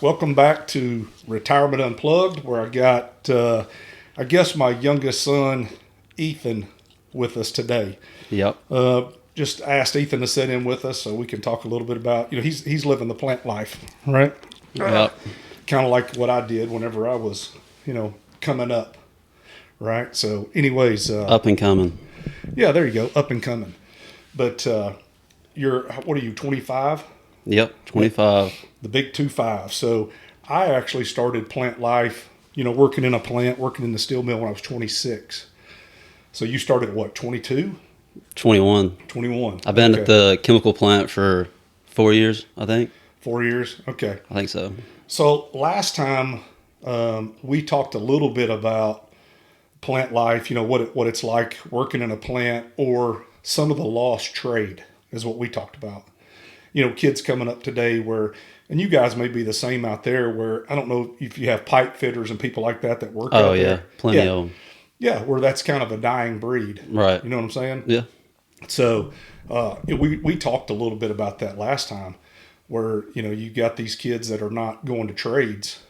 Welcome back to Retirement Unplugged, where I got, I guess, my youngest son, Ethan, with us today. Yep. Just asked Ethan to sit in with us so we can talk a little bit about, he's living the plant life, right? Yep. Kind of like what I did whenever I was, coming up, right? So, anyways, Up and coming. yeah, there you go, up and coming. But what are you, 25? Yep. 25. The big 2-5. So I actually started plant life, working in a plant, working in the steel mill when I was 26. So you started at what, 22? 21. 21. I've been Okay. at the chemical plant for 4 years, I think. 4 years? Okay. I think so. So last time we talked a little bit about plant life, what it's like working in a plant, or some of the lost trade is what we talked about. Kids coming up today and you guys may be the same out there, where I don't know if you have pipe fitters and people like that work out Oh, yeah. there. Plenty of them. Yeah, where that's kind of a dying breed. Right. You know what I'm saying? Yeah. So we talked a little bit about that last time, where, you got these kids that are not going to trades,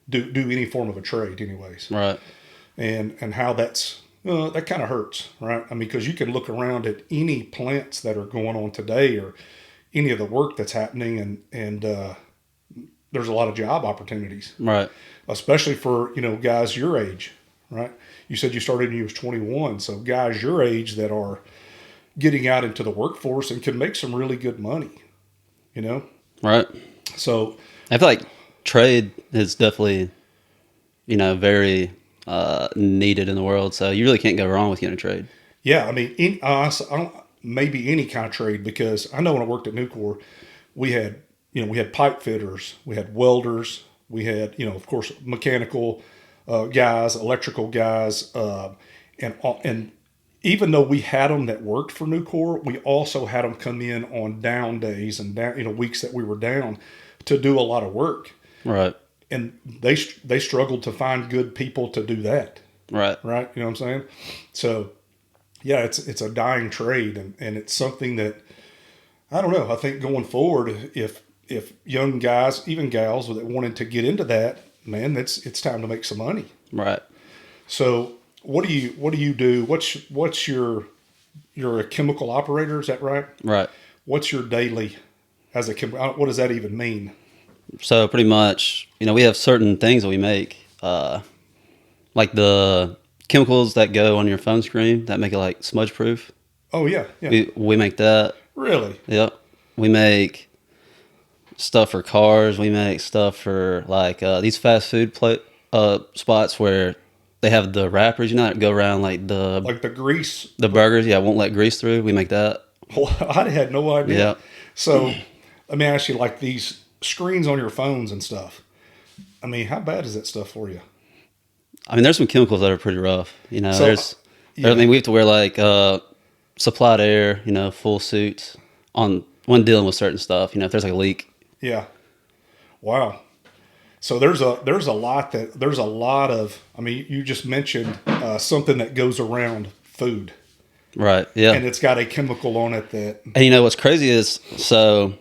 do any form of a trade anyways. Right. And how that kind of hurts, right? I mean, because you can look around at any plants that are going on today, or any of the work that's happening, and there's a lot of job opportunities, Right. especially for, guys your age, right? You said you started when you was 21. So guys your age that are getting out into the workforce and can make some really good money, Right. So, I feel like trade is definitely, very needed in the world. So you really can't go wrong with getting a trade. yeah, I mean, I don't, maybe any kind of trade, because I know when I worked at Nucor, we had, we had pipe fitters, we had welders, we had, of course, mechanical guys, electrical guys, and even though we had them that worked for Nucor, we also had them come in on down days and down, weeks that we were down to do a lot of work, Right. and they struggled to find good people to do that, Right. right? You know what I'm saying? So, yeah, it's a dying trade, and it's something that, I don't know. I think going forward, if young guys, even gals that wanted to get into that, man, it's time to make some money. Right. So what do you do? What's you're a chemical operator? Is that right? Right. What's your daily as a what does that even mean? So pretty much, we have certain things that we make, like the chemicals that go on your phone screen that make it like smudge proof. Oh yeah, yeah. We make that. Really? Yep. We make stuff for cars. We make stuff for like these fast food spots where they have the wrappers, that go around like the grease. burgers. Yeah, won't let grease through. We make that. Well, I had no idea. Yeah. So let me ask you, like these screens on your phones and stuff. I mean, how bad is that stuff for you? I mean, there's some chemicals that are pretty rough. So, I mean, we have to wear like supplied air, full suits on when dealing with certain stuff. If there's like a leak. Yeah. Wow. So there's a lot of. I mean, you just mentioned something that goes around food, Right. Yeah. and it's got a chemical on it that. And what's crazy is, so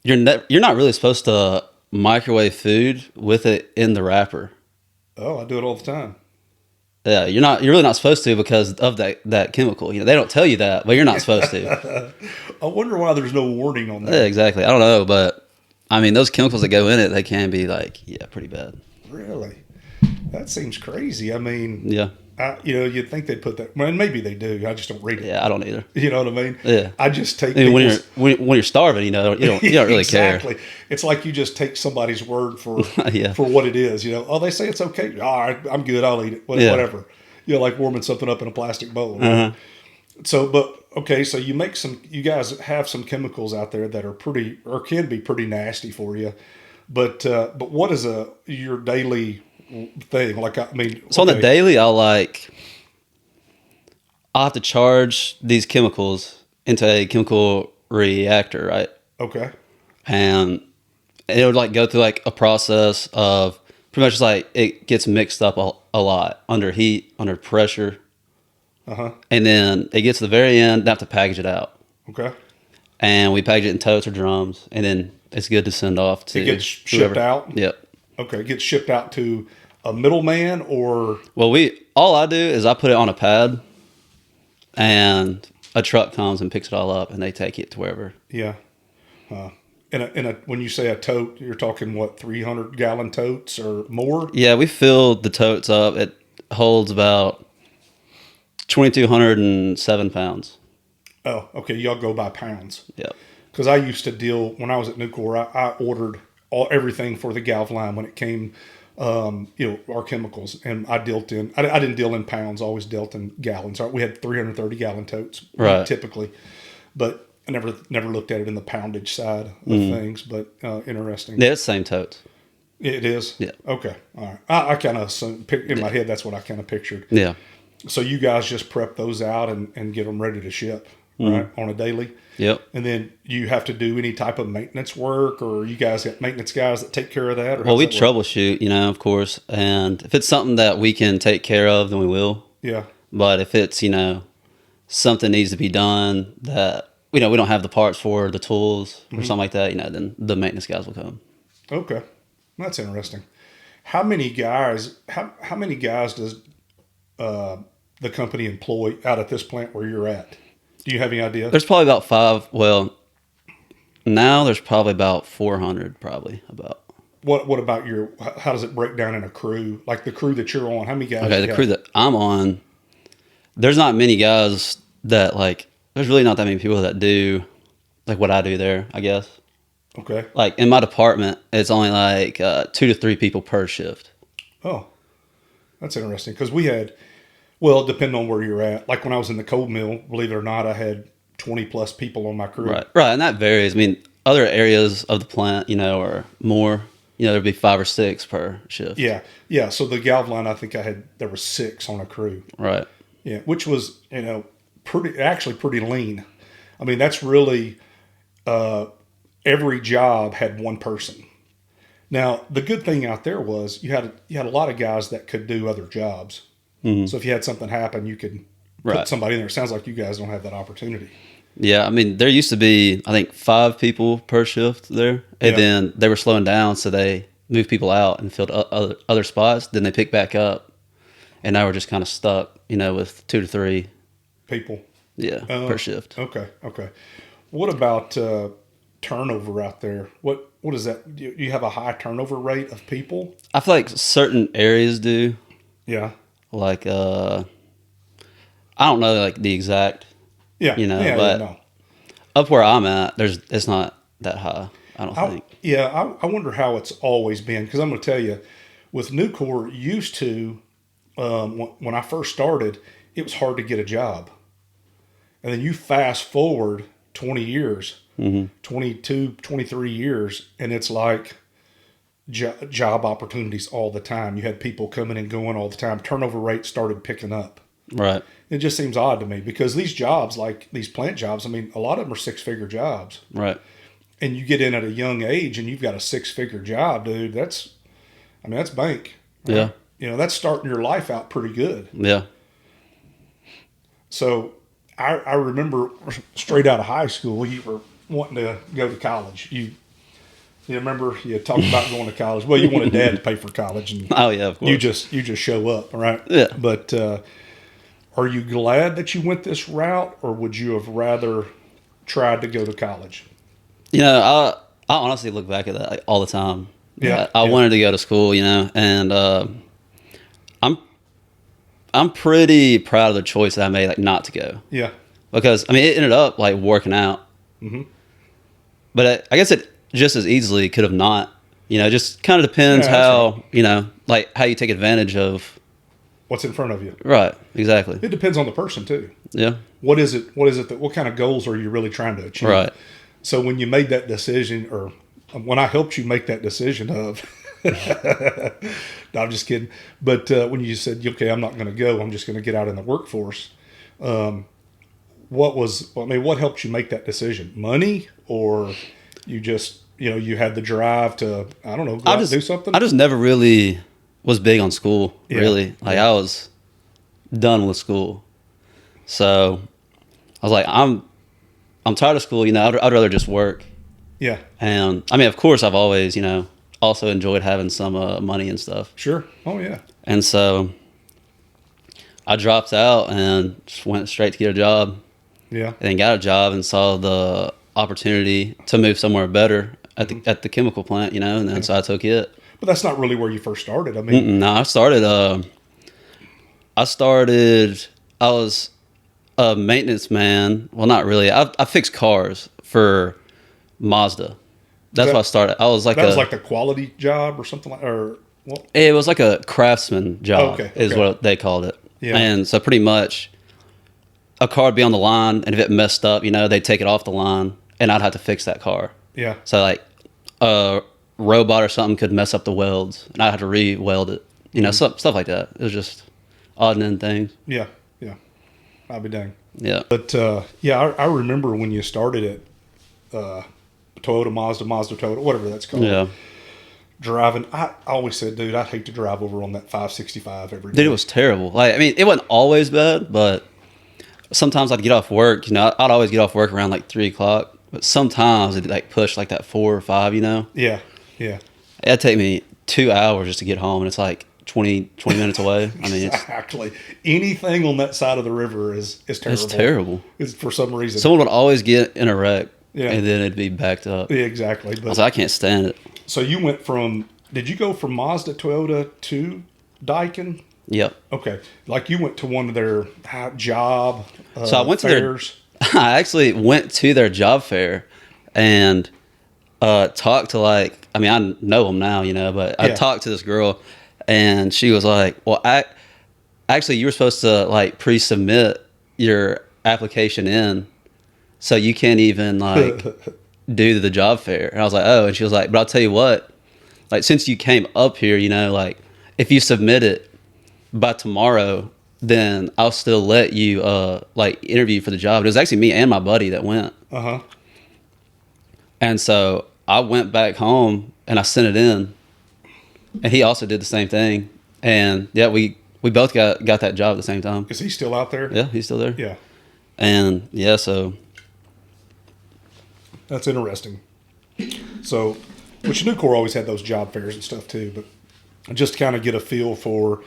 you're not really supposed to microwave food with it in the wrapper. Oh, I do it all the time. Yeah, you're really not supposed to, because of that chemical. They don't tell you that, but you're not supposed to. I wonder why there's no warning on that. Yeah, exactly. I don't know, but I mean, those chemicals that go in it, they can be like, yeah, pretty bad. Really, that seems crazy. I mean, Yeah. You'd think they'd put that. Well, maybe they do. I just don't read it. Yeah, I don't either. You know what I mean? Yeah. I just take. I mean, when you're starving, you don't really exactly. care. It's like you just take somebody's word for Yeah. for what it is. Oh, they say it's okay. All right, I'm good. I'll eat it. Yeah. Whatever. Like warming something up in a plastic bowl. Uh-huh. So, but okay. So you guys have some chemicals out there that are pretty, or can be pretty nasty for you. But what is your daily thing? Like, I mean, So on the daily, I'll have to charge these chemicals into a chemical reactor, right? Okay. And it would like go through like a process of pretty much just like it gets mixed up a lot under heat, under pressure. Uh-huh. And then it gets to the very end, they have to package it out. Okay. And we package it in totes or drums. And then it's good to send off to It gets shipped whoever. out. Yep. Okay, it gets shipped out to a middleman or Well, all I do is I put it on a pad, and a truck comes and picks it all up, and they take it to wherever. yeah. In a when you say a tote, you're talking what 300-gallon totes or more? Yeah, we filled the totes up. It holds about 2,207 pounds. Oh, okay. Y'all go by pounds. Yep. Because I used to deal when I was at Nucor. I ordered everything for the galv line when it came, our chemicals, and I dealt in. I didn't deal in pounds. I always dealt in gallons. We had 330-gallon totes, Right. typically, but I never looked at it in the poundage side of things. But interesting. Yeah, it's the same totes. It is. Yeah. Okay. All right. I kind of in my head that's what I kind of pictured. Yeah. So you guys just prep those out and get them ready to ship, right, on a daily. Yep. And then you have to do any type of maintenance work, or you guys got maintenance guys that take care of that? Or Well, we how's that work? troubleshoot, of course, and if it's something that we can take care of, then we will. Yeah. But if it's, something needs to be done that, we don't have the parts for, the tools or something like that, then the maintenance guys will come. Okay. That's interesting. How many guys does the company employ out at this plant where you're at? Do you have any idea? There's probably about 5. Well, now there's probably about 400, probably about. What about how does it break down in a crew? Like the crew that you're on, how many guys? Okay, you the got? crew that I'm on, there's not many guys that there's really not that many people that do what I do there, I guess. Okay. In my department, it's only 2 to 3 people per shift. Oh, that's interesting. Because we had, well, depending on where you're at. Like when I was in the cold mill, believe it or not, I had 20 plus people on my crew. Right, and that varies. I mean, other areas of the plant, are more. There'd be 5 or 6 per shift. Yeah. So the galv line, I think there were 6 on a crew. Right. Yeah, which was pretty lean. I mean, that's really every job had one person. Now, the good thing out there was you had a lot of guys that could do other jobs. Mm-hmm. So if you had something happen, you could put somebody in there. It sounds like you guys don't have that opportunity. Yeah, I mean, there used to be, I think, 5 people per shift there. And then they were slowing down, so they moved people out and filled other spots. Then they picked back up. And now we're just kind of stuck, with 2 to 3 people. Yeah, per shift. Okay. What about turnover out there? What is that? Do you have a high turnover rate of people? I feel like certain areas do. Yeah. I don't know the exact. Yeah. But no. up where I'm at, it's not that high. I don't think. Yeah, I wonder how it's always been, because I'm going to tell you, with Nucor, used to when I first started, it was hard to get a job, and then you fast forward 20 years, 22, 23 years, and it's like job opportunities all the time. You had people coming and going all the time. Turnover rate started picking up. Right. It just seems odd to me, because these jobs, like these plant jobs, I mean, a lot of them are 6-figure jobs. Right. And you get in at a young age and you've got a 6-figure job, dude. That's bank. Right? Yeah. That's starting your life out pretty good. Yeah. So I remember straight out of high school, you were wanting to go to college. You remember you talked about going to college. Well, you wanted dad to pay for college, and Oh yeah, of course. you just show up, right? Yeah. But are you glad that you went this route, or would you have rather tried to go to college? I honestly look back at that all the time. Yeah. I wanted to go to school, and I'm pretty proud of the choice that I made, not to go. Yeah. Because it ended up working out. Mm-hmm. But I guess it just as easily could have not. It just kind of depends how how you take advantage of What's in front of you. Right. Exactly. It depends on the person too. Yeah. What kind of goals are you really trying to achieve? Right. So when you made that decision, or when I helped you make that decision of, no, I'm just kidding. But when you said, okay, I'm not going to go, I'm just going to get out in the workforce. What helped you make that decision? Money, or you just, you had the drive to, I don't know, go out and do something? I just never really was big on school, really. I was done with school. So I was like, I'm tired of school, I'd rather just work Yeah. And I mean, of course, I've always, also enjoyed having some money and stuff. Sure. Oh yeah. And so I dropped out and just went straight to get a job. Yeah. And then got a job and saw the opportunity to move somewhere better at the chemical plant, and then so I took it. But that's not really where you first started. I mean, No, I started. I was a maintenance man. Well, not really. I fixed cars for Mazda. That's what I started. I was like that was like the quality job or something like, or well, it was like a craftsman job, is what they called it. Yeah. And so pretty much a car would be on the line, and if it messed up, they'd take it off the line, and I'd have to fix that car. yeah. So like a robot or something could mess up the welds, and I'd have to re-weld it. Stuff like that. It was just odd and end things. Yeah. Yeah. I'll be dang. Yeah. But I remember when you started at Toyota, Mazda, Toyota, whatever that's called. Yeah. Driving, I always said, dude, I'd hate to drive over on that 565 every day. Dude, it was terrible. Like, I mean, it wasn't always bad, but sometimes I'd get off work. I'd always get off work around like 3 o'clock. But sometimes it'd like push like that 4 or 5. Yeah. Yeah. It'd take me 2 hours just to get home, and it's like 20 minutes away. I mean, Exactly. Anything on that side of the river is terrible. it's terrible. It's for some reason. Someone would always get in a wreck, Yeah. and then it'd be backed up. Yeah, exactly. I But was like, I can't stand it. so you went did you go from Mazda Toyota to Daikin? Yep. Okay. Like you went to one of their job So I went to their fairs. I actually went to their job fair and talked to I know them now, but I Yeah. talked to this girl, and she was like, well, actually you were supposed to like pre-submit your application in, so you can't even like do the job fair. And I was like, oh, and she was like, but I'll tell you what, like since you came up here, like if you submit it by tomorrow, then I'll still let you like interview for the job. It was actually me and my buddy that went. Uh-huh. And so I went back home and I sent it in, and he also did the same thing. And yeah, we both got that job at the same time. Is he still out there? Yeah, he's still there. Yeah. And yeah, so That's interesting. So, which Nucor always had those job fairs and stuff too, but just to kind of get a feel for,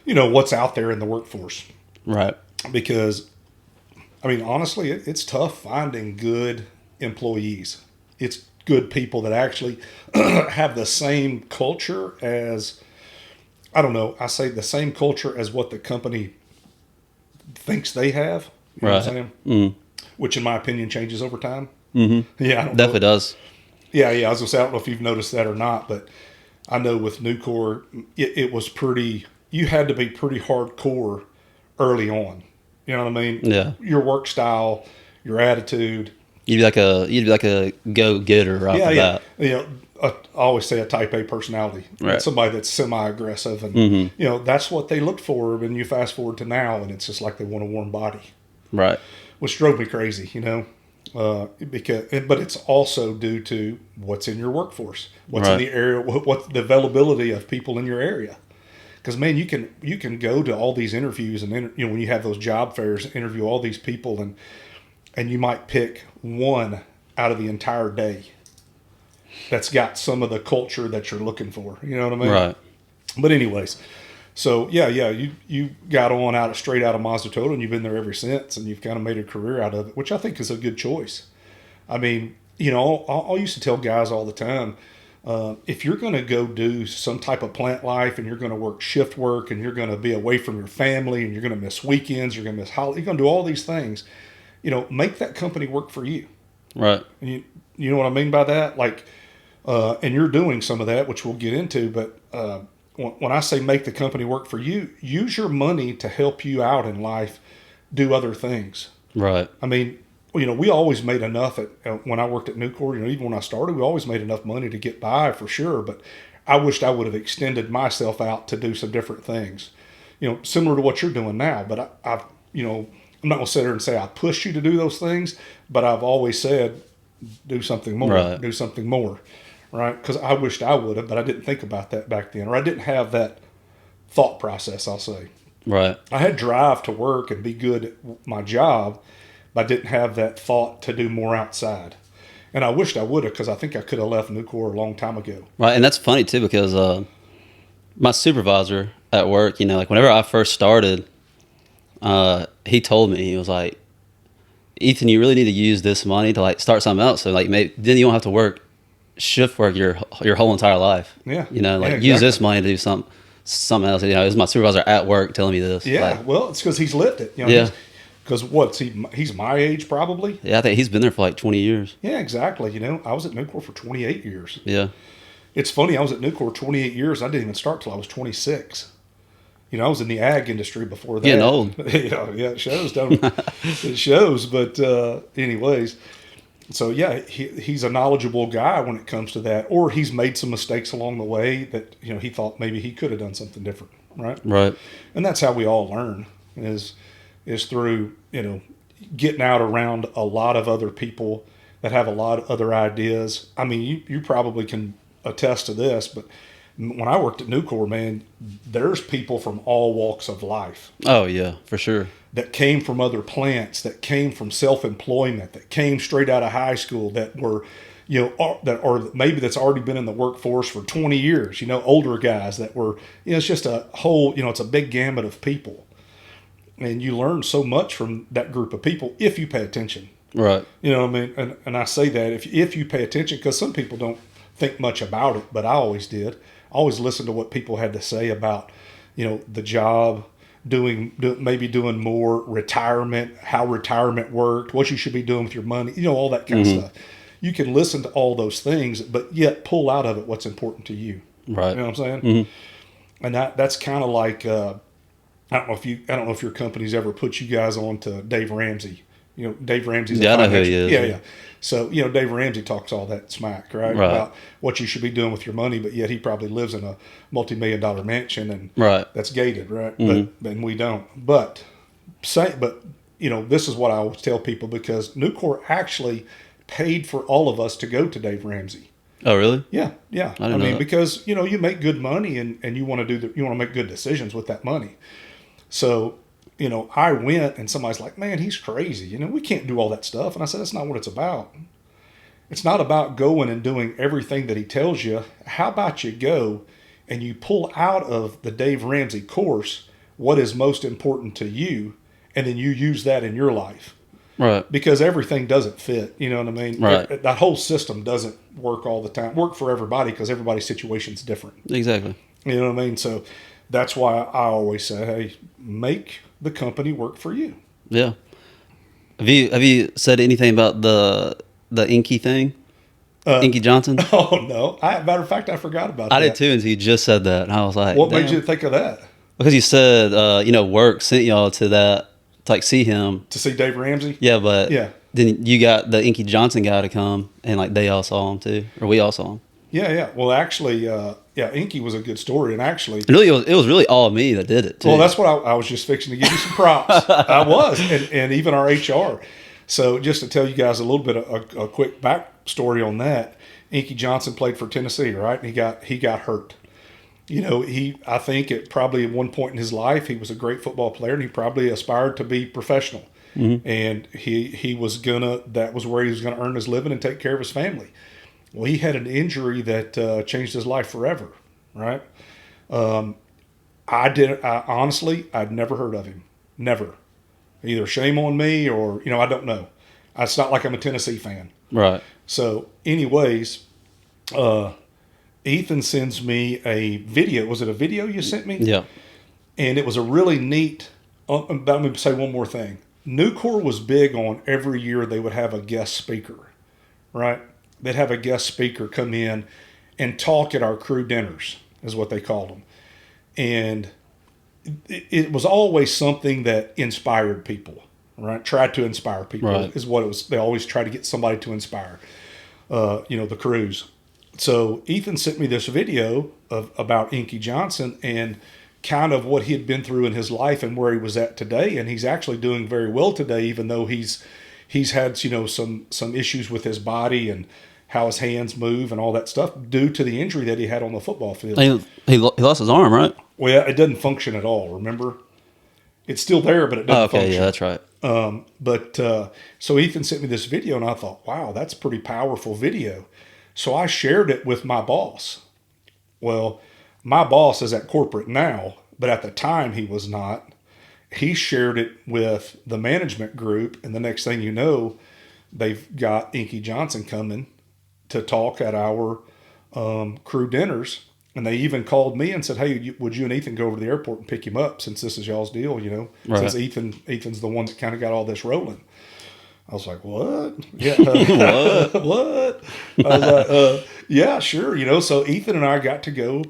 what's out there in the workforce. right. Because, I mean, honestly, it's tough finding good employees. It's good people that actually have the same culture as, I don't know, I say the same culture as what the company thinks they have. You know what I'm saying? Mm. Which, in my opinion, changes over time. Mm-hmm. Yeah, I don't Definitely know. does. Yeah. I was gonna say, I don't know if you've noticed that or not, but I know with Nucor, it was pretty. You had to be pretty hardcore early on. You know what I mean? Yeah. Your work style, your attitude. You'd be like a go getter off the bat. I always say a type A personality. Right. Somebody that's semi-aggressive, and that's what they looked for. And you fast forward to now, and it's just like they want a warm body, Right. which drove me crazy. But it's also due to what's in your workforce, what's in Right. the area, what's the availability of people in your area. Because man, you can go to all these interviews and when you have those job fairs, interview all these people, and you might pick one out of the entire day that's got some of the culture that you're looking for. You know what I mean? Right. But anyways, so you got on straight out of Mazda Toyota, and you've been there ever since, and you've kind of made a career out of it, which I think is a good choice. I mean, I used to tell guys all the time, if you're going to go do some type of plant life, and you're going to work shift work, and you're going to be away from your family, and you're going to miss weekends, you're going to miss holidays, you're going to do all these things, make that company work for you. Right. And you know what I mean by that? Like, and you're doing some of that, which we'll get into, but when I say make the company work for you, use your money to help you out in life, do other things. Right. I mean, we always made enough when I worked at Nucor, even when I started, we always made enough money to get by for sure. But I wished I would have extended myself out to do some different things, similar to what you're doing now. But I'm not going to sit here and say I pushed you to do those things, but I've always said, do something more, Right. do something more. Right? Because I wished I would have, but I didn't think about that back then, or I didn't have that thought process, I'll say. Right. I had drive to work and be good at my job, but I didn't have that thought to do more outside. And I wished I would have, because I think I could have left Nucor a long time ago. Right, and that's funny too because my supervisor at work, like whenever I first started, he told me, he was like, Ethan, you really need to use this money to like start something else. So like maybe then you don't have to work shift work your whole entire life. Yeah. Like Yeah, use this exactly. money to do something else. It was my supervisor at work telling me this. Yeah, Like, well, it's because he's lived it. Yeah. Because what's he? He's my age, probably. yeah, I think he's been there for like 20 years. Yeah, exactly. I was at Nucor for 28 years. Yeah. It's funny. I was at Nucor 28 years. I didn't even start till I was 26. I was in the ag industry before that. Getting old. Yeah, it shows, don't it? It shows. But anyways, so yeah, he's a knowledgeable guy when it comes to that. Or he's made some mistakes along the way that he thought maybe he could have done something different, right? Right. And that's how we all learn is through getting out around a lot of other people that have a lot of other ideas. I mean, you probably can attest to this, but when I worked at Nucor, man, there's people from all walks of life Oh yeah, for sure. that came from other plants, that came from self-employment, that came straight out of high school, that were maybe that's already been in the workforce for 20 years, older guys that were, it's just a whole, it's a big gamut of people. And you learn so much from that group of people if you pay attention. Right. You know what I mean? And I say that if you pay attention, because some people don't think much about it, but I always did. I always listened to what people had to say about, the job, maybe doing more, retirement, how retirement worked, what you should be doing with your money, all that kind of stuff. You can listen to all those things, but yet pull out of it what's important to you. Right. You know what I'm saying? And that's kind of like I don't know if your company's ever put you guys on to Dave Ramsey. Dave Ramsey's Yeah, I know who he is. Yeah. So, Dave Ramsey talks all that smack, right? Right. About what you should be doing with your money, but yet he probably lives in a multi-million-dollar mansion and Right. that's gated, right? But we don't. But this is what I always tell people, because Nucor actually paid for all of us to go to Dave Ramsey. Oh really? Yeah, yeah. I didn't know that. Because you make good money and you want to make good decisions with that money. So, I went and somebody's like, man, he's crazy. We can't do all that stuff. And I said, that's not what it's about. It's not about going and doing everything that he tells you. How about you go and you pull out of the Dave Ramsey course what is most important to you, and then you use that in your life. Right. Because everything doesn't fit. You know what I mean? Right. That whole system doesn't work all the time. Work for everybody, because everybody's situation's different. Exactly. You know what I mean? So that's why I always say, hey, make the company work for you. Yeah. Have you said anything about the Inky thing? Inky Johnson? Oh, no. Matter of fact, I forgot about that. I did too until you just said that. And I was like, What damn. made you think of that? Because you said, work sent y'all to that, to like see him. To see Dave Ramsey? Yeah, but Yeah. then you got the Inky Johnson guy to come, and like they all saw him too, or we all saw him. Yeah, yeah. Well, actually, Inky was a good story. And actually, And really, it was really all me that did it too. well, that's what I was just fixing to give you some props. I was, and even our HR. So just to tell you guys a little bit of a quick backstory on that, Inky Johnson played for Tennessee, right? And he got hurt. I think probably at one point in his life, he was a great football player, and he probably aspired to be professional. And that was where he was going to earn his living and take care of his family. Well, he had an injury that changed his life forever, right? Honestly, I'd never heard of him. Never. Either shame on me or, I don't know. It's not like I'm a Tennessee fan. right. So, anyways, Ethan sends me a video. Was it a video you sent me? Yeah. And it was a really neat. Let me say one more thing. Nucor was big on every year they would have a guest speaker, right? They'd have a guest speaker come in and talk at our crew dinners, is what they called them. And it was always something that inspired people, right? Tried to inspire people, Right. is what it was. They always try to get somebody to inspire, the crews. So Ethan sent me this video about Inky Johnson and kind of what he had been through in his life and where he was at today. And he's actually doing very well today, even though he's had, some issues with his body and how his hands move and all that stuff due to the injury that he had on the football field. He lost his arm, right? Well, it doesn't function at all, remember? It's still there, but it doesn't Oh, okay, function. yeah, that's right. So Ethan sent me this video, and I thought, wow, that's a pretty powerful video. So I shared it with my boss. Well, my boss is at corporate now, but at the time he was not. He shared it with the management group, and the next thing you know, they've got Inky Johnson coming to talk at our crew dinners. And they even called me and said, "Hey, would you and Ethan go over to the airport and pick him up since this is y'all's deal? You know, Right. since Ethan's the one that kind of got all this rolling." I was like, "What? Yeah, What? what?" I was like, "Yeah, sure." You know, so Ethan and I got to go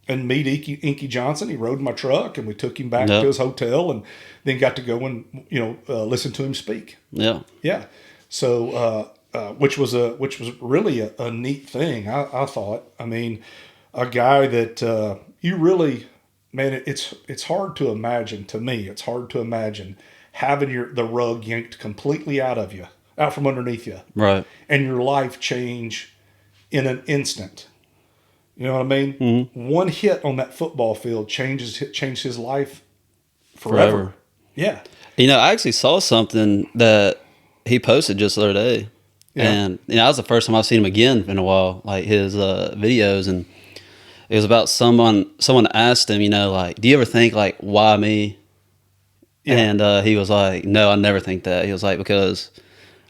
and meet Inky Johnson. He rode my truck, and we took him back to Yep. his hotel, and then got to go and listen to him speak. Yeah. Yeah. So, which was really a neat thing. I thought. I mean, a guy that you really, man, it's hard to imagine. To me, it's hard to imagine having the rug yanked completely out from underneath you, Right. and your life change in an instant. You know what I mean? One hit on that football field changed his life forever. Forever. Yeah. I actually saw something that he posted just the other day. Yeah. And that was the first time I've seen him again in a while, like his videos. And it was about someone asked him, like, do you ever think, like, why me? Yeah. And he was like, no, I never think that. He was like, because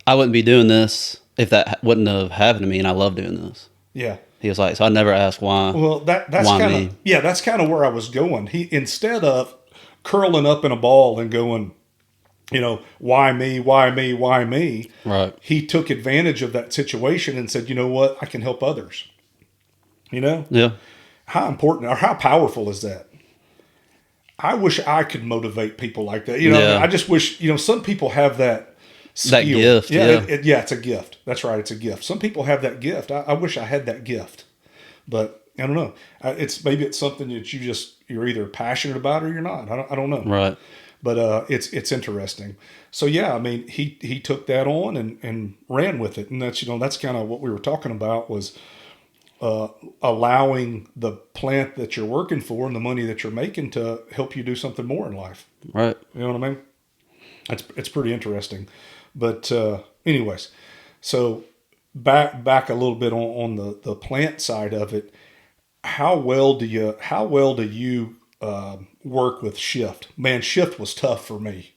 I wouldn't be doing this if that wouldn't have happened to me, and I love doing this. Yeah. He was like, so I never ask why. Well, that's why kind me? of that's kind of where I was going. He, instead of curling up in a ball and going, why me, why me, why me? Right. He took advantage of that situation and said, you know what, I can help others. Yeah. How important or how powerful is that? I wish I could motivate people like that. Yeah. I just wish, some people have that skill. That gift, Yeah, yeah. it's a gift. That's right, it's a gift. Some people have that gift. I wish I had that gift, but I don't know. Maybe it's something that you're either passionate about or you're not. I don't know. Right. But it's interesting. So yeah, I mean, he took that on and ran with it, and that's kind of what we were talking about was allowing the plant that you're working for and the money that you're making to help you do something more in life. Right. You know what I mean? It's pretty interesting. But anyways, so back a little bit on the plant side of it. How well do you work with shift? Man, shift was tough for me.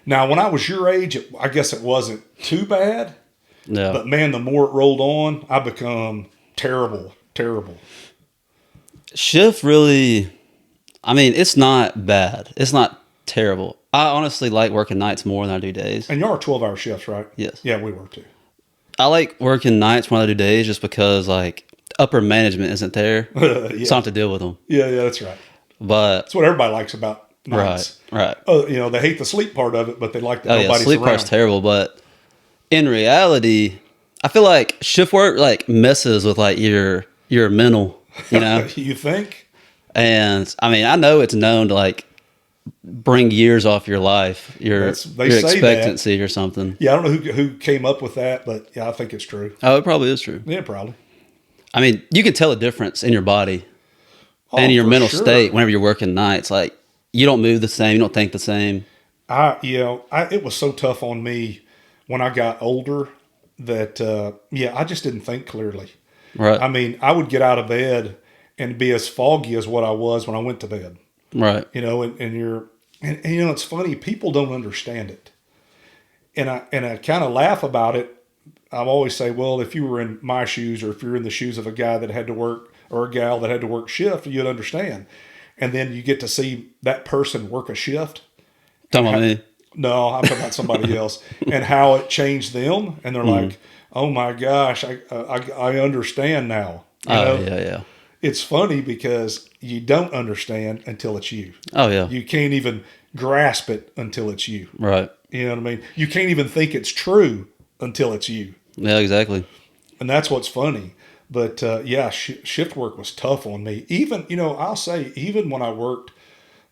Now, when I was your age, I guess it wasn't too bad. Yeah. But man, the more it rolled on, I become terrible. Shift really, I mean, it's not bad. It's not terrible. I honestly like working nights more than I do days. And y'all are 12-hour shifts, right? Yes. Yeah, we were too. I like working nights more than I do days just because, like, upper management isn't there. Yeah. So I don't have to deal with them. Yeah, that's right. But, That's what everybody likes about nights. right. Oh, they hate the sleep part of it, but they like that Oh, yeah, nobody's sleep around. part's terrible. But in reality, I feel like shift work, like, messes with, like, your mental, You think? And, I mean, I know it's known to, like, bring years off your life, your They say that. expectancy or something. Yeah, I don't know who came up with that, but yeah, I think it's true. Oh, it probably is true. Yeah, probably. I mean, you can tell a difference in your body Oh, and in your for mental sure. state whenever you're working nights. Like, you don't move the same, you don't think the same. It was so tough on me when I got older that I just didn't think clearly. Right. I mean, I would get out of bed and be as foggy as what I was when I went to bed. Right. And it's funny, people don't understand it. And I kind of laugh about it. I always say, well, if you were in my shoes or if you're in the shoes of a guy that had to work or a gal that had to work shift, you'd understand. And then you get to see that person work a shift. Talking about me. No, I'm talking about somebody else and how it changed them. And they're like, oh my gosh, I understand now. Yeah. It's funny because you don't understand until it's you. Oh, yeah. You can't even grasp it until it's you. Right. You know what I mean? You can't even think it's true until it's you. Yeah, exactly. And that's what's funny. But shift work was tough on me. Even, I'll say, even when I worked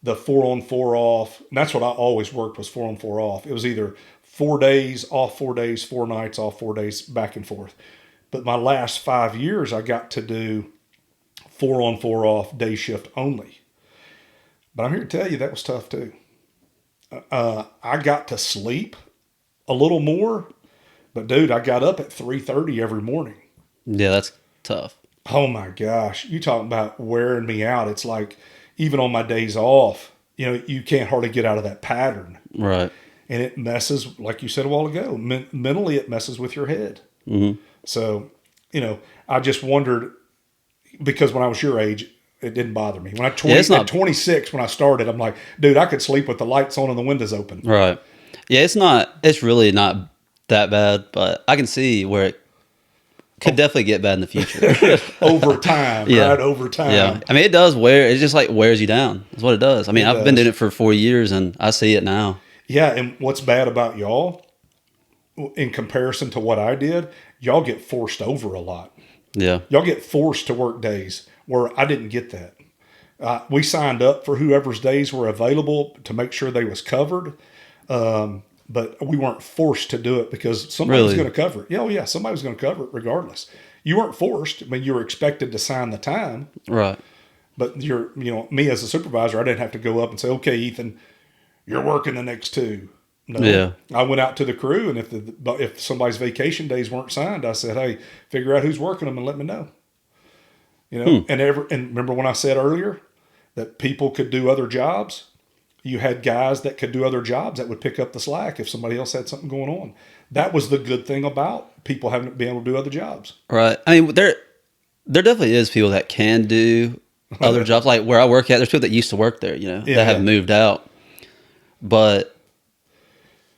the 4 on 4 off, and that's what I always worked was 4 on 4 off. It was either 4 days off, 4 days, 4 nights off, 4 days back and forth. But my last 5 years, I got to do 4 on 4 off day shift only. But I'm here to tell you that was tough too. I got to sleep a little more, but dude, I got up at 3:30 every morning. Yeah, that's tough. Oh my gosh, you talking about wearing me out? It's like even on my days off, you can't hardly get out of that pattern, Right. and it messes, like you said a while ago, mentally it messes with your head. So, I just wondered because when I was your age, it didn't bother me. When Yeah, it's at not 26, when I started, I'm like, dude, I could sleep with the lights on and the windows open. right. Yeah, it's not. It's really not that bad, but I can see where it could definitely get bad in the future. Over time, Yeah. right? Over time. Yeah, I mean, it does wear. It just like wears you down. That's what it does. I mean, It I've been does. doing it for 4 years, and I see it now. Yeah, and what's bad about y'all, in comparison to what I did, y'all get forced over a lot. Yeah, Y'all get forced to work days where I didn't get that. We signed up for whoever's days were available to make sure they was covered, but we weren't forced to do it because somebody was Really? going to cover it. Yeah, oh yeah, somebody was going to cover it regardless. You weren't forced. I mean, you were expected to sign the time, right. but me as a supervisor, I didn't have to go up and say, "Okay, Ethan, you're working the next two." No, Yeah. I went out to the crew, and if somebody's vacation days weren't signed, I said, "Hey, figure out who's working them and let me know." And remember when I said earlier that people could do other jobs? You had guys that could do other jobs that would pick up the slack if somebody else had something going on. That was the good thing about people having been able to do other jobs. Right. I mean, there definitely is people that can do other jobs. Like where I work at, there's people that used to work there, Yeah, that have yeah. moved out. But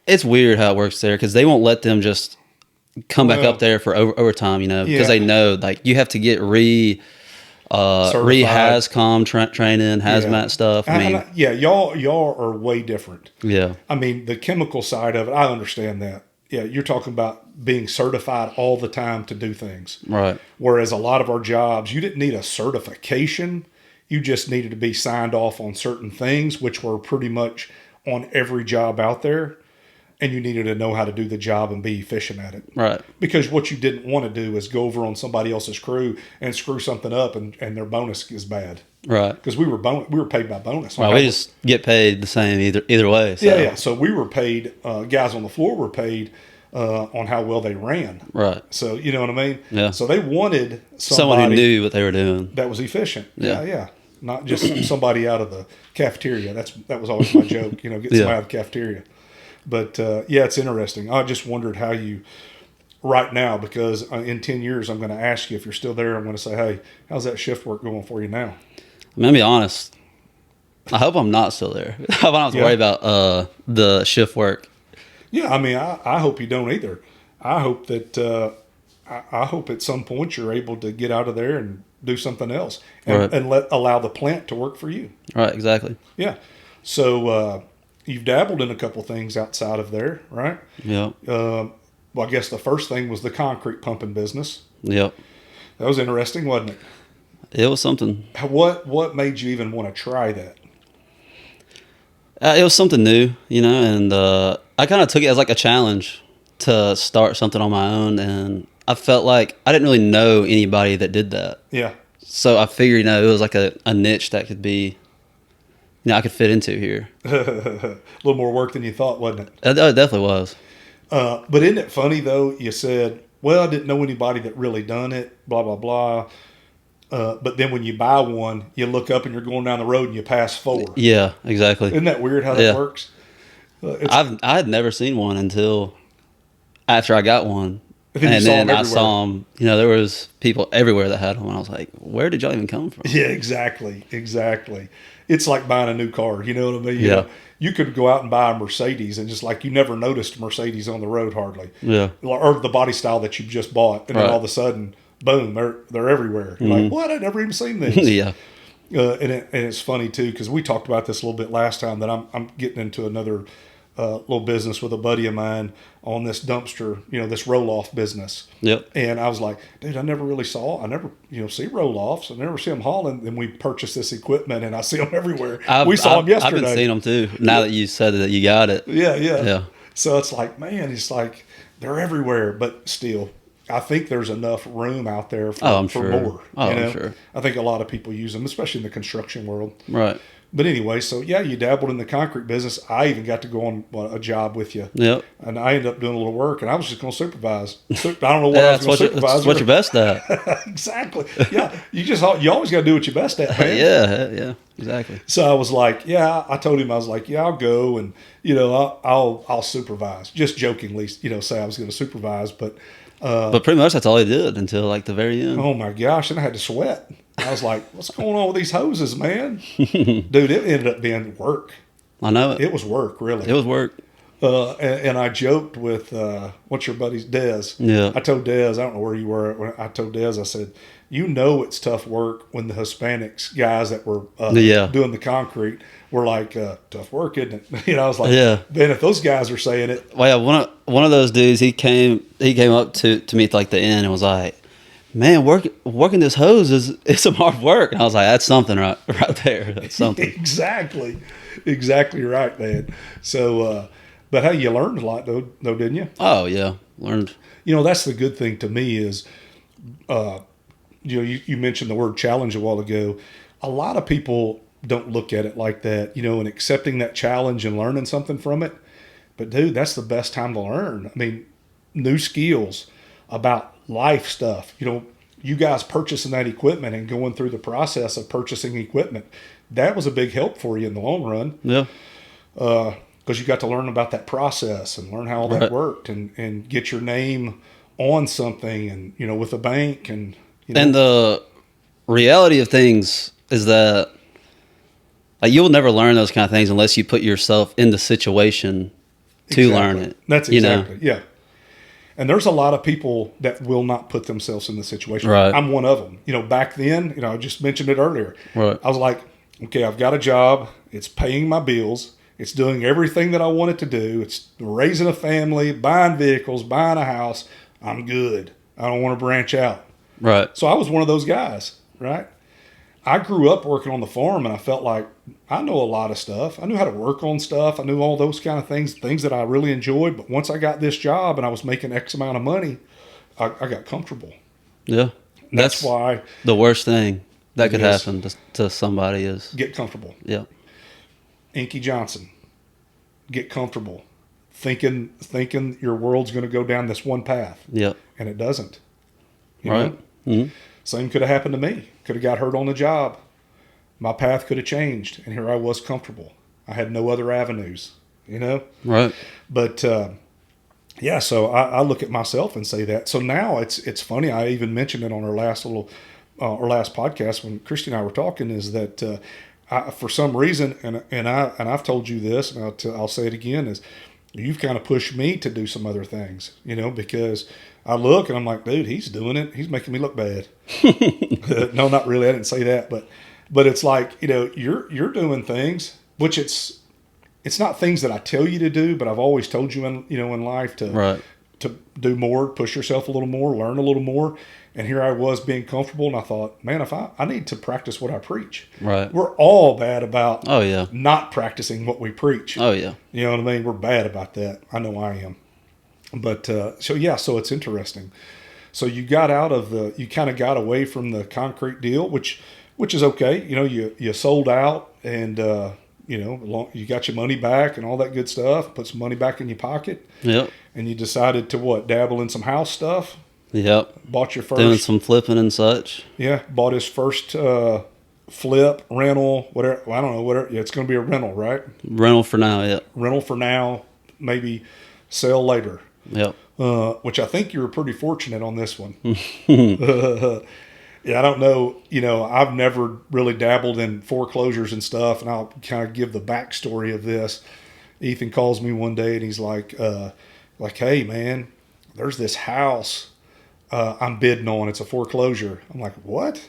it's weird how it works there because they won't let them just come back Well, up there for overtime, because Yeah. they know like you have to get Certified. HAZCOM training, hazmat stuff. I mean, yeah, y'all are way different. yeah, I mean, the chemical side of it, I understand that. Yeah, you're talking about being certified all the time to do things. right, Whereas a lot of our jobs, you didn't need a certification. You just needed to be signed off on certain things, which were pretty much on every job out there. And you needed to know how to do the job and be efficient at it. right, Because what you didn't want to do is go over on somebody else's crew and screw something up and their bonus is bad. right. Because we were paid by bonus. Well, we just get paid the same either way. So. Yeah. So we were paid. Guys on the floor were paid on how well they ran. Right. So you know what I mean. Yeah. So they wanted Someone who somebody knew what they were doing. that was efficient. Yeah. Yeah. Not just somebody out of the cafeteria. That was always my joke. Get somebody Yeah. out of the cafeteria. But it's interesting. I just wondered how you right now because in 10 years I'm going to ask you if you're still there. I'm going to say, hey, how's that shift work going for you now? I'm gonna be honest. I hope I'm not still there. I don't have to Yeah. worry about the shift work. Yeah, I mean, I hope you don't either. I hope that I hope at some point you're able to get out of there and do something else and, Right. and allow the plant to work for you. Right. Exactly. Yeah. So you've dabbled in a couple things outside of there, right? Yep. Well, I guess the first thing was the concrete pumping business. Yep. That was interesting, wasn't it? It was something. What made you even want to try that? It was something new, and I kind of took it as like a challenge to start something on my own, and I felt like I didn't really know anybody that did that. Yeah. So I figured, it was like a niche that could be, I could fit into here. A little more work than you thought, wasn't it? It definitely was. But isn't it funny though? You said, "Well, I didn't know anybody that really done it." Blah blah blah. But then when you buy one, you look up and you're going down the road and you pass 4. Yeah, exactly. Isn't that weird how that Yeah. works? I had never seen one until after I got one, And then you and saw then them I everywhere. saw them. There was people everywhere that had them, and I was like, "Where did y'all even come from?" Yeah, exactly. It's like buying a new car. You know what I mean? Yeah. You could go out and buy a Mercedes and just like you never noticed Mercedes on the road hardly. Yeah, Or the body style that you just bought, and then Right. all of a sudden, boom, they're everywhere. You're like, what? I never even seen these. yeah, And it's funny too because we talked about this a little bit last time that I'm getting into another little business with a buddy of mine on this dumpster, this roll off business. yep, And I was like, dude, I never see roll offs. I never see them hauling. Then we purchased this equipment and I see them everywhere. We saw them yesterday. I've been seeing them too. Now that you said that you got it, Yeah. Yeah. So it's like, man, it's like they're everywhere, but still, I think there's enough room out there for, Oh, I'm for sure. more. Oh, I'm sure. I think a lot of people use them, especially in the construction world. right? But anyway, so yeah, you dabbled in the concrete business. I even got to go on a job with you, Yep. and I ended up doing a little work, and I was just going to supervise. I don't know what Yeah, I was going to supervise. that's what you're best at. Exactly. Yeah, you always got to do what you're best at, man. Yeah, exactly. So I was like, yeah. I told him, I was like, yeah, I'll go, and I'll supervise. Just jokingly, say I was going to supervise, but But pretty much that's all he did until like the very end. oh my gosh, and I had to sweat. I was like, what's going on with these hoses, man? Dude, it ended up being work. I know it. It was work, really. It was work. And I joked with what's your buddy's Dez. Yeah. I told Dez, I don't know where you were. When I told Dez, I said, it's tough work when the Hispanics guys that were Yeah. doing the concrete were like, tough work, isn't it? I was like, Yeah. man, if those guys are saying it, Well, yeah, one of those dudes, he came up to me at like the end and was like, "Man, working this hose is some hard work." And I was like, "That's something right there. That's something." exactly right, man. So, but hey, you learned a lot though, didn't you? Oh yeah, learned. That's the good thing to me is, you mentioned the word challenge a while ago. A lot of people don't look at it like that, and accepting that challenge and learning something from it. But dude, that's the best time to learn. I mean, new skills about life stuff. You guys purchasing that equipment and going through the process of purchasing equipment, that was a big help for you in the long run. Yeah. Because you got to learn about that process and learn how all that Right. worked and get your name on something and, with a bank and, And the reality of things is that like you'll never learn those kind of things unless you put yourself in the situation to learn it. That's you know? exactly, yeah. And there's a lot of people that will not put themselves in the situation. Right. I'm one of them. Back then, I just mentioned it earlier. Right. I was like, okay, I've got a job. It's paying my bills. It's doing everything that I want it to do. It's raising a family, buying vehicles, buying a house. I'm good. I don't want to branch out. Right. So I was one of those guys, right? I grew up working on the farm, and I felt like I know a lot of stuff. I knew how to work on stuff. I knew all those kind of things that I really enjoyed. But once I got this job and I was making X amount of money, I got comfortable. Yeah. And that's why the worst thing that could Yes. happen to somebody is get comfortable. yeah. Inky Johnson, get comfortable, thinking your world's going to go down this one path, Yep. and it doesn't. You Right. know? Mm-hmm. Same could have happened to me. Could have got hurt on the job. My path could have changed, and here I was comfortable. I had no other avenues, Right. But yeah, so I look at myself and say that. So now it's funny. I even mentioned it on our last podcast when Christy and I were talking. Is that for some reason, and I've told you this, and I'll say it again, is you've kind of pushed me to do some other things, because I look and I'm like, dude, he's doing it. He's making me look bad. No, not really. I didn't say that, but it's like, you're doing things, which it's not things that I tell you to do, but I've always told you in life to Right. to do more, push yourself a little more, learn a little more. And here I was being comfortable, and I thought, man, if I need to practice what I preach. Right. We're all bad about Oh yeah. not practicing what we preach. Oh yeah. You know what I mean? We're bad about that. I know I am. But so it's interesting. So you got you kind of got away from the concrete deal, which is okay. You sold out, and you got your money back and all that good stuff. Put some money back in your pocket, Yep. and you decided to dabble in some house stuff. Yep. Bought your Doing first, some flipping and such. bought his first flip, rental, whatever. Well, I don't know, whatever. Yeah, it's going to be a rental, right? Rental for now. Yep. Rental for now, maybe sell later. Yep. Which I think you were pretty fortunate on this one. Yeah, I don't know. I've never really dabbled in foreclosures and stuff, and I'll kind of give the backstory of this. Ethan calls me one day, and he's like, hey, man, there's this house I'm bidding on. It's a foreclosure. I'm like, what?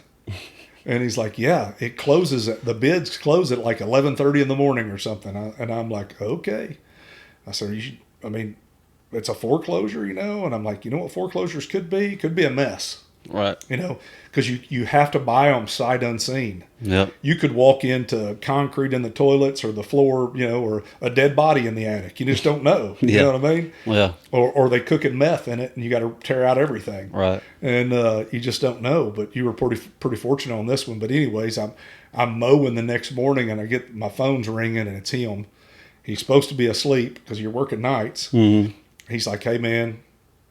And he's like, yeah, the bids close at like 11:30 in the morning or something. And I'm like, okay. I said, it's a foreclosure, and I'm like, you know what foreclosures could be? Could be a mess. Right. You know, because you have to buy them sight unseen. Yep. You could walk into concrete in the toilets or the floor, you know, or a dead body in the attic. You just don't know. You Yeah. know what I mean? Yeah. Or they cooking meth in it, and you got to tear out everything. Right. And you just don't know. But you were pretty fortunate on this one. But anyways, I'm mowing the next morning, and I get my phone's ringing, and it's him. He's supposed to be asleep because you're working nights. Mm-hmm. He's like, "Hey man,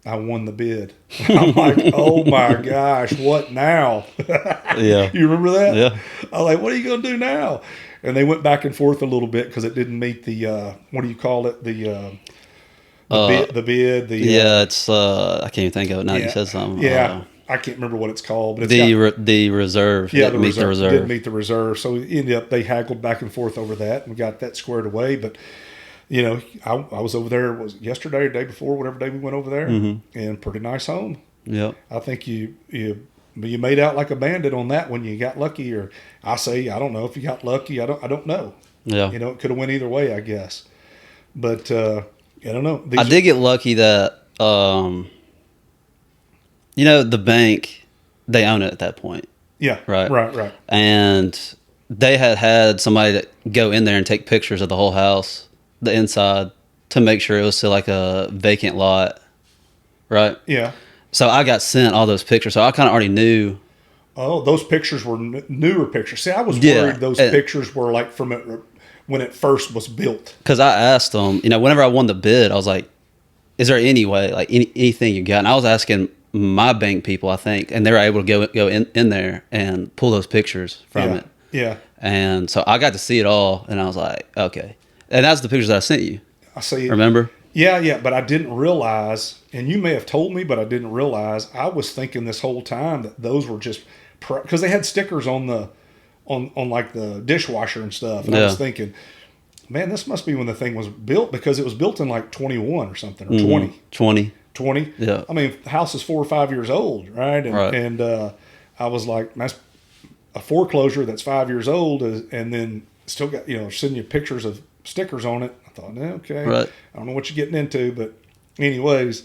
I won the bid." I'm like, "Oh my gosh, what now?" Yeah. You remember that? Yeah. I'm like, "What are you going to do now?" And they went back and forth a little bit because it didn't meet the what do you call it, the bid. Yeah. It's I can't even think of it now. You said something. Yeah, I can't remember what it's called, but it's The reserve. yeah, Didn't meet the reserve. didn't meet the reserve. So it ended up they haggled back and forth over that, and we got that squared away. But you know, I was over there. Was it yesterday or day before, whatever day we went over there, and pretty nice home. Yep. I think you made out like a bandit on that one. You got lucky, or I don't know if you got lucky. I don't know. Yeah. You know, it could have went either way, I guess. But I don't know. I did get lucky that you know, the bank, they own it at that point. Yeah. Right. Right. And they had somebody that go in there and take pictures of the whole house, the inside, to make sure it was still like a vacant lot. Right. Yeah. So I got sent all those pictures. So I kind of already knew. Oh, those pictures were newer pictures. See, I was Yeah. worried those pictures were like from it when it first was built. Because I asked them, you know, whenever I won the bid, I was like, is there any way, like anything you got? And I was asking my bank people, I think, and they were able to go in there and pull those pictures from Yeah. it. Yeah. And so I got to see it all, and I was like, okay. And that's the pictures that I sent you. I see. Remember? Yeah, but I didn't realize, and you may have told me, but I didn't realize. I was thinking this whole time that those were just because they had stickers on the on like the dishwasher and stuff, and I was thinking, man, this must be when the thing was built because it was built in like 21 or something or 20. 20. Yeah. I mean, the house is 4 or 5 years old, right? And, Right. and I was like, that's a foreclosure that's 5 years old, and then still got sending you pictures of stickers on it. I thought, okay, Right. I don't know what you're getting into, but anyways,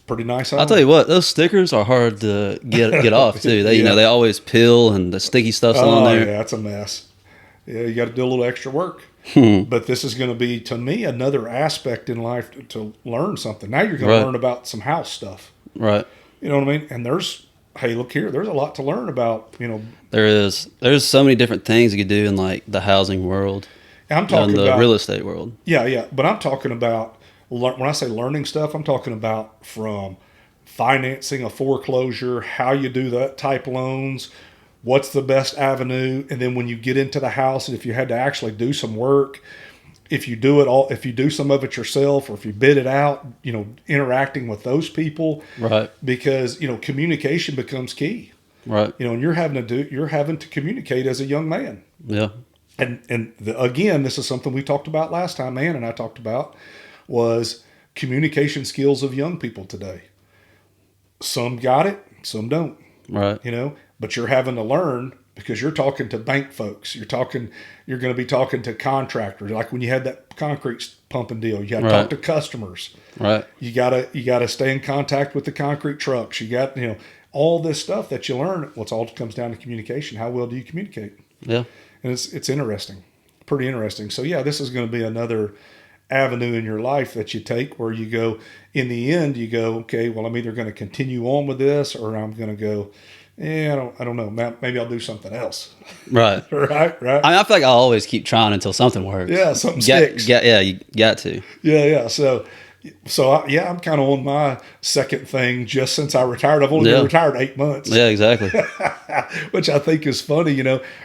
pretty nice home. I'll tell you what, those stickers are hard to get off too. They Yeah. they always peel and the sticky stuff's on there. Yeah, it's a mess. Yeah, you got to do a little extra work. Hmm. But this is going to be, to me, another aspect in life to learn something. Now you're going to learn about some house stuff. Right. You know what I mean? And hey, look here, there's a lot to learn about, There's so many different things you could do in like the housing world. I'm talking in the about real estate world. Yeah, but I'm talking about when I say learning stuff, I'm talking about from financing a foreclosure, how you do that type loans, what's the best avenue, and then when you get into the house, and if you had to actually do some work, if you do some of it yourself, or if you bid it out, interacting with those people, Right. because communication becomes key. Right. And you're having to communicate as a young man. Yeah. And again, this is something we talked about last time, Ann and I talked about, was communication skills of young people today. Some got it, some don't. Right. But you're having to learn because you're talking to bank folks. You're going to be talking to contractors. Like when you had that concrete pumping deal, you got to talk to customers. Right. You gotta stay in contact with the concrete trucks. You got all this stuff that you learn. Well, it all comes down to communication. How well do you communicate? Yeah. And it's interesting, pretty interesting. So yeah, this is going to be another avenue in your life that you take where you go, in the end, you go, okay, well, I'm either going to continue on with this or I'm going to go, I don't know. Maybe I'll do something else. Right. Right. I feel like I always keep trying until something works. Yeah, something sticks. Yeah, you got to. Yeah. I'm kind of on my second thing just since I retired. I've only been retired 8 months. Yeah, exactly. Which I think is funny.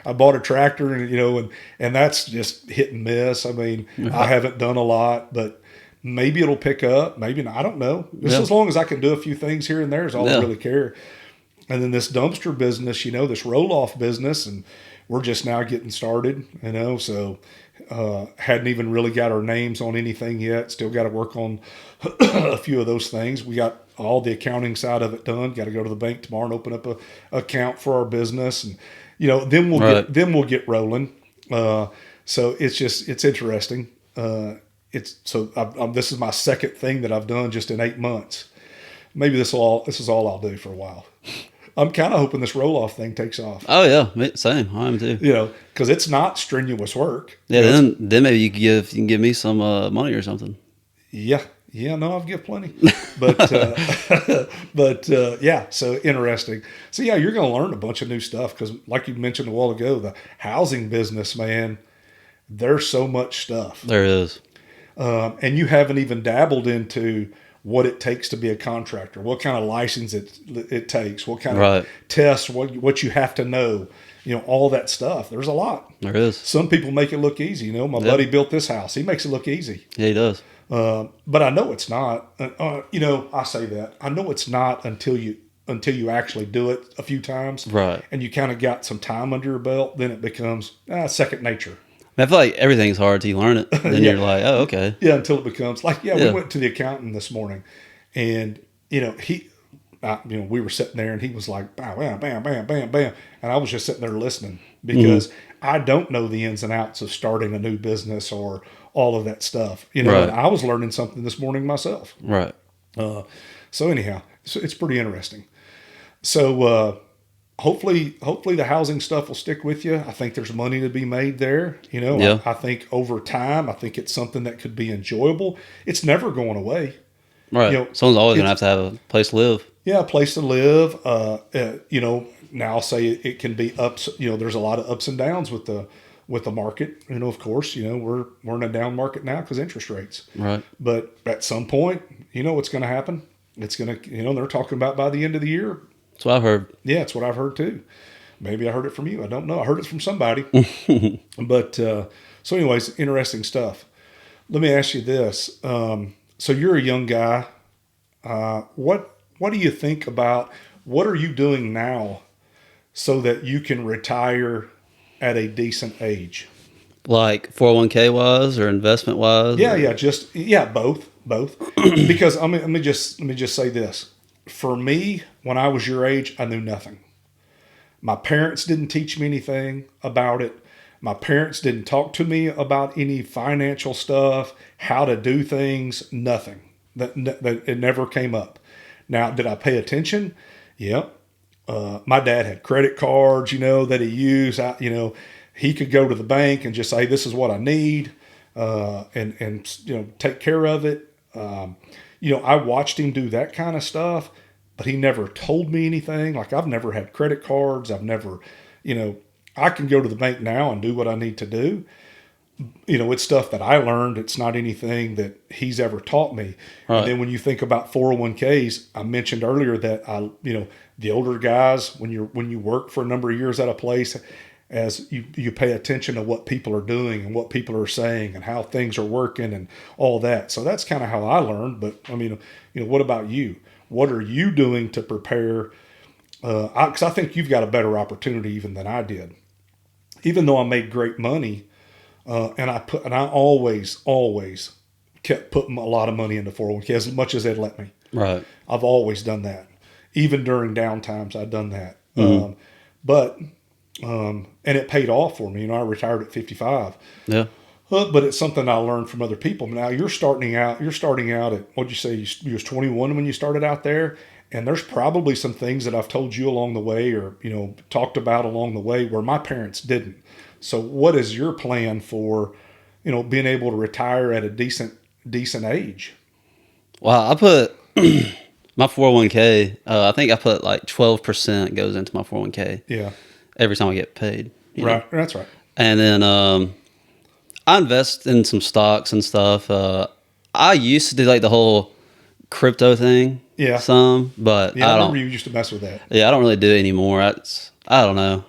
I bought a tractor and that's just hit and miss. I mean, I haven't done a lot, but maybe it'll pick up. Maybe not. I don't know. Just as long as I can do a few things here and there is all I really care. And then this dumpster business, this roll-off business, and we're just now getting started, so hadn't even really got our names on anything yet. Still got to work on a few of those things. We got all the accounting side of it done. Got to go to the bank tomorrow and open up a account for our business, and then we'll get rolling. So it's interesting. This is my second thing that I've done just in 8 months. Maybe this is all I'll do for a while. I'm kind of hoping this roll off thing takes off. Oh yeah, same. I am too. Because it's not strenuous work. Yeah, You know, then maybe you can give me some money or something. yeah, yeah, no, I've give plenty, but yeah, so interesting. So yeah, you're going to learn a bunch of new stuff because, like you mentioned a while ago, the housing business, man, there's so much stuff, There is. and you haven't even dabbled into what it takes to be a contractor, what kind of license it takes, what kind Right. of tests, what you have to know, all that stuff. There's a lot. There is. Some people make it look easy. My buddy built this house. He makes it look easy. Yeah, he does. But I know it's not. I say that. I know it's not until you actually do it a few times, Right. and you kind of got some time under your belt. Then it becomes second nature. I feel like everything's hard till you learn it. Then Yeah. you're like, oh, okay. Yeah, until it becomes like, we Yeah. went to the accountant this morning, and we were sitting there, and he was like, bam, bam, bam, bam, bam, bam, and I was just sitting there listening because I don't know the ins and outs of starting a new business or all of that stuff. Right. And I was learning something this morning myself. Right. So anyhow, it's pretty interesting. So hopefully the housing stuff will stick with you. I think there's money to be made there. Yeah. I think over time, I think it's something that could be enjoyable. It's never going away. Right. Someone's always gonna have to have a place to live. Yeah, a place to live. Now I'll say it can be ups. There's a lot of ups and downs with the market. Of course, we're in a down market now because interest rates. Right. But at some point, what's going to happen? It's going to, they're talking about by the end of the year. That's what I've heard. Yeah, it's what I've heard too. Maybe I heard it from you. I don't know. I heard it from somebody. But so, anyways, interesting stuff. Let me ask you this. So you're a young guy. What do you think about what are you doing now so that you can retire at a decent age? Like 401k wise or investment wise? Yeah, both. Because let me just say this. For me, when I was your age, I knew nothing. My parents didn't teach me anything about it. My parents didn't talk to me about any financial stuff, how to do things, nothing. That it never came up. Now, did I pay attention? Yep. My dad had credit cards, that he used. He could go to the bank and just say, "This is what I need," and take care of it. I watched him do that kind of stuff, but he never told me anything. Like I've never had credit cards. I've never, I can go to the bank now and do what I need to do. It's stuff that I learned. It's not anything that he's ever taught me. Right. And then when you think about 401ks, I mentioned earlier that the older guys, when you work for a number of years at a place, as you pay attention to what people are doing and what people are saying and how things are working and all that. So that's kind of how I learned. But what about you? What are you doing to prepare? Because I think you've got a better opportunity even than I did. Even though I made great money, and I always kept putting a lot of money into 401k as much as they'd let me. Right. I've always done that. Even during down times, I've done that. Mm-hmm. And it paid off for me. I retired at 55. Yeah. But it's something I learned from other people. Now you're starting out at, what'd you say? You was 21 when you started out there. And there's probably some things that I've told you along the way or, talked about along the way where my parents didn't. So what is your plan for, being able to retire at a decent age? Well, I put my 401k, I think I put like 12% goes into my 401k. Yeah. Every time I get paid. Right. That's right. And then I invest in some stocks and stuff. I used to do like the whole crypto thing. Yeah. Some, but Yeah, I I remember don't. you used to mess with that. Yeah, I don't really do it anymore. I don't know.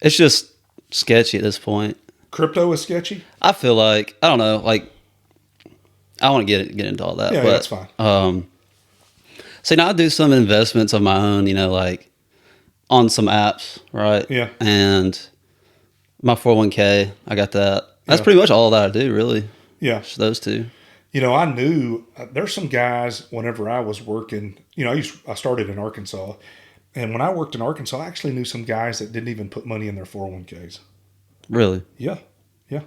It's just sketchy at this point. Crypto is sketchy? I feel like I don't know. Like I want to get into all that. Yeah, but, that's fine. So now I do some investments of my own. Like on some apps, right? Yeah. And my 401k, I got that. That's Yeah. pretty much all that I do, really. Yeah. Just those two. I knew there's some guys whenever I was working, I started in Arkansas. And when I worked in Arkansas, I actually knew some guys that didn't even put money in their 401ks. Really? Yeah. Yeah.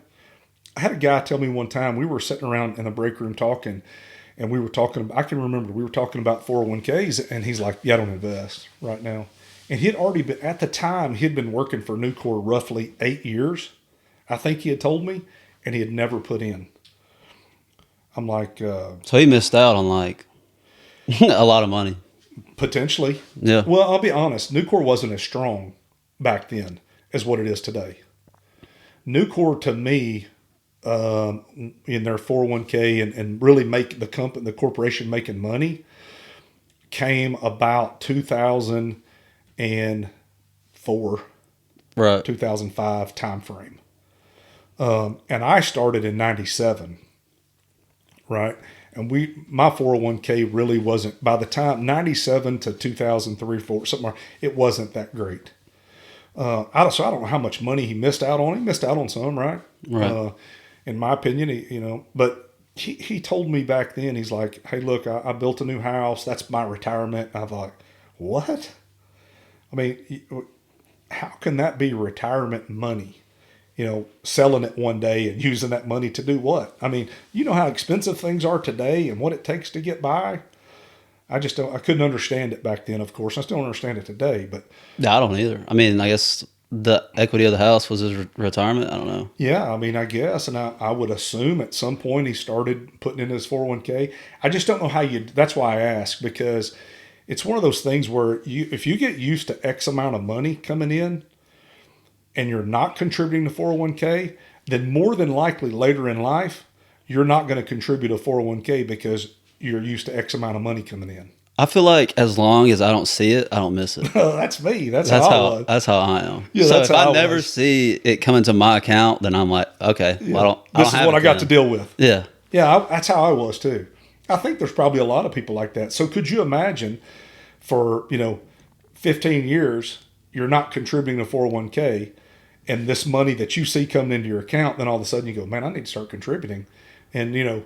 I had a guy tell me one time, we were sitting around in the break room talking, and we were talking. I can remember we were talking about 401ks, and he's like, "Yeah, I don't invest right now." And he had already been at the time. He had been working for Nucor roughly 8 years. I think he had told me, and he had never put in. I'm like, So he missed out on like a lot of money. potentially. Yeah. Well, I'll be honest. Nucor wasn't as strong back then as what it is today. Nucor to me, in their 401k and really make the corporation making money came about 2004, Right. 2005 time frame. And I started in 97, right? And my 401k really wasn't, by the time 97 to 2003, 4, something like, it wasn't that great. So I don't know how much money he missed out on. He missed out on some, right? Right. In my opinion, but he told me back then, he's like, "Hey, look, I built a new house. That's my retirement." And I thought, what? I mean, how can that be retirement money? Selling it one day and using that money to do what? I mean, you know how expensive things are today and what it takes to get by. I just don't. I couldn't understand it back then. Of course, I still don't understand it today. But Yeah, I don't either. I mean, I guess the equity of the house was his retirement. I don't know. yeah, I mean, I guess, and I would assume at some point he started putting in his 401k. I just don't know how you. That's why I ask, because it's one of those things where if you get used to X amount of money coming in, and you're not contributing to 401k, then more than likely later in life you're not going to contribute to 401k because you're used to X amount of money coming in. I feel like as long as I don't see it, I don't miss it. That's me. That's how I was. That's how I am. Yeah, So that's if how I I never was. see it come into my account, then I'm like, okay, well, I This don't is have what it I got then. to deal with. Yeah. Yeah, that's how I was too. I think there's probably a lot of people like that. So could you imagine for, 15 years, you're not contributing to 401k, and this money that you see coming into your account, then all of a sudden you go, man, I need to start contributing. And, $300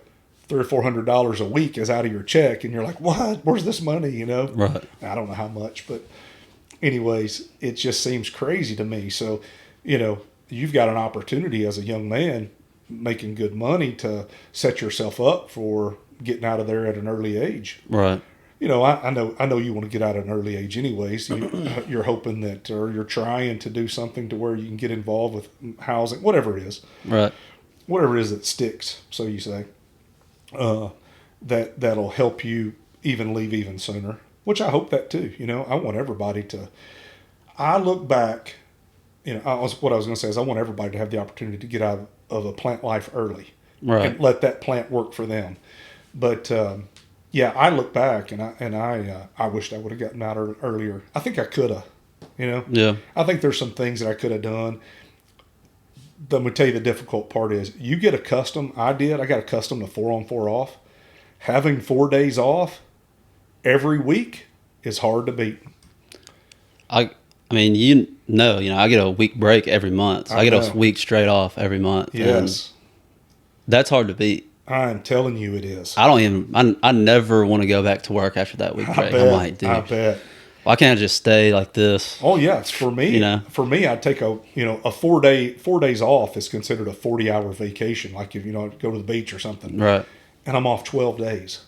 or $400 a week is out of your check, and you're like, what? Where's this money? Right. I don't know how much, but anyways, it just seems crazy to me. So, you've got an opportunity as a young man making good money to set yourself up for getting out of there at an early age. Right. I know you want to get out at an early age anyways. You're hoping that, or you're trying to do something to where you can get involved with housing, whatever it is, Right. whatever it is that sticks, so you say, that'll help you even leave even sooner, which I hope that too. I want everybody to, I look back, what I was going to say is I want everybody to have the opportunity to get out of a plant life early Right. and let that plant work for them. But, yeah, I look back and I wished I would have gotten out earlier. I think I could have, Yeah. I think there's some things that I could have done. Let me tell you, the difficult part is you get accustomed. I got accustomed to 4 on 4 off. Having 4 days off every week is hard to beat. I mean, I get a week break every month. I get know. a week straight off every month. and Yes, that's hard to beat. I'm telling you it is. I never want to go back to work after that week I break. bet. I'm like, dude, I bet. why can't I just stay like this? Oh yeah, it's for me. For me, I'd take a 4 days off is considered a 40-hour vacation. Like if go to the beach or something, Right. and I'm off 12 days.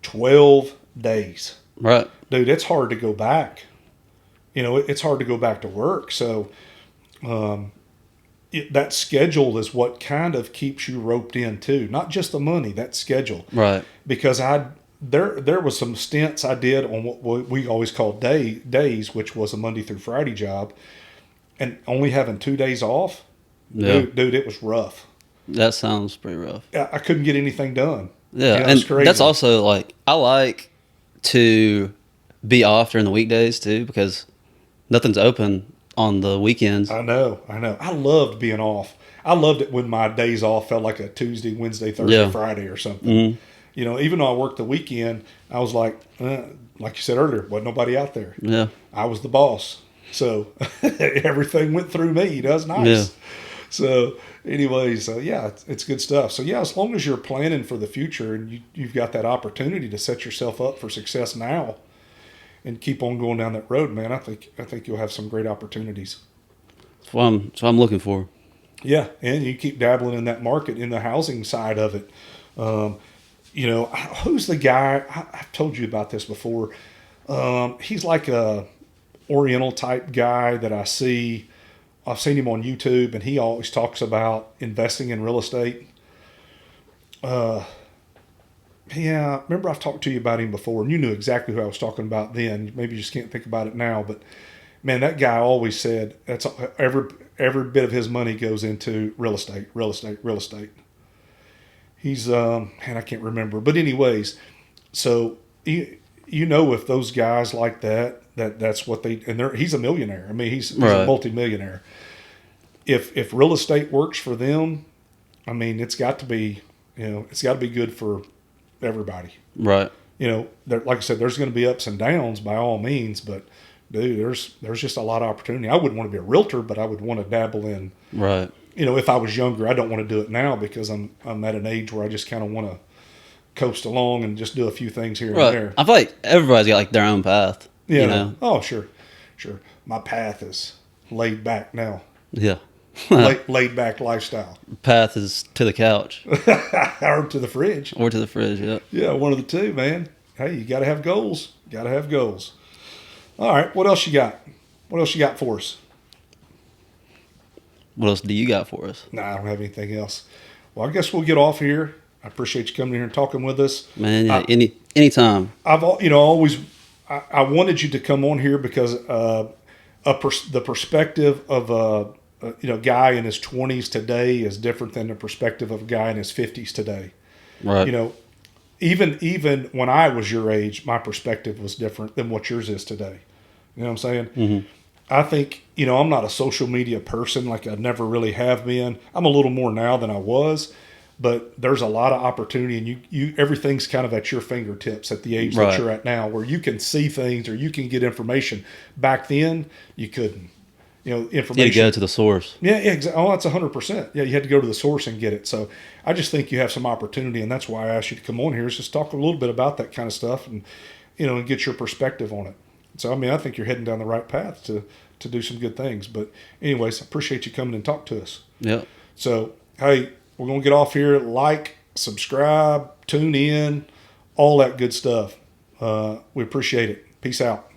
12 days, Right. dude. It's hard to go back. It's hard to go back to work. So, that schedule is what kind of keeps you roped in too. Not just the money, that schedule. Right. Because there was some stints I did on what we always called days, which was a Monday through Friday job, and only having 2 days off. Yeah. Dude, it was rough. That sounds pretty rough. I couldn't get anything done. Yeah, It and was crazy. that's also like I like to be off during the weekdays too because nothing's open on the weekends. I know. I loved being off. I loved it when my days off felt like a Tuesday, Wednesday, Thursday, Yeah. Friday or something. Mm-hmm. Even though I worked the weekend, I was like you said earlier, wasn't nobody out there. Yeah, I was the boss. So everything went through me. That's nice. Yeah. So anyways, yeah, it's good stuff. So yeah, as long as you're planning for the future and you've got that opportunity to set yourself up for success now and keep on going down that road, man, I think you'll have some great opportunities. that's what I'm looking for. Yeah, and you keep dabbling in that market, in the housing side of it. you know, who's the guy? I've told you about this before. He's like a Oriental type guy that I see. I've seen him on YouTube, and he always talks about investing in real estate. Yeah, remember I've talked to you about him before, and you knew exactly who I was talking about then. Maybe you just can't think about it now, but man, that guy always said that's every bit of his money goes into real estate, real estate, real estate. He's man, I can't remember, but anyways, so you know if those guys like that's what they and he's a millionaire. I mean, he's a Right. multimillionaire. If real estate works for them, I mean, it's got to be it's got to be good for everybody. Right. Like I said, there's going to be ups and downs by all means, but dude, there's just a lot of opportunity. I wouldn't want to be a realtor, but I would want to dabble in. Right. If I was younger, I don't want to do it now because I'm at an age where I just kind of want to coast along and just do a few things here and Right. there. I feel like everybody's got like their own path. Yeah. You know. Oh, sure. My path is laid back now. Yeah. laid back lifestyle. Path is to the couch Or to the fridge. or to the fridge. Yeah. Yeah, one of the two, man. Hey, you got to have goals. Got to have goals. All right, what else you got? What else you got for us? What else do you got for us, Nah, I don't have anything else. Well, I guess we'll get off here. I appreciate you coming here and talking with us. man? Yeah, anytime. Always I wanted you to come on here because the perspective of a guy in his 20s today is different than the perspective of a guy in his 50s today. Right. Even when I was your age, my perspective was different than what yours is today. You know what I'm saying? Mm-hmm. I think, I'm not a social media person like I never really have been. I'm a little more now than I was, but there's a lot of opportunity, and you everything's kind of at your fingertips at the age Right. that you're at now, where you can see things or you can get information. Back then, you couldn't. Information. You had to go to the source. Yeah, exactly. Oh, that's 100%. Yeah, you had to go to the source and get it. So I just think you have some opportunity, and that's why I asked you to come on here is just talk a little bit about that kind of stuff and and get your perspective on it. So I mean, I think you're heading down the right path to do some good things. But anyways, I appreciate you coming and talk to us. Yep. So hey, we're gonna get off here. Like, subscribe, tune in, all that good stuff. We appreciate it. Peace out.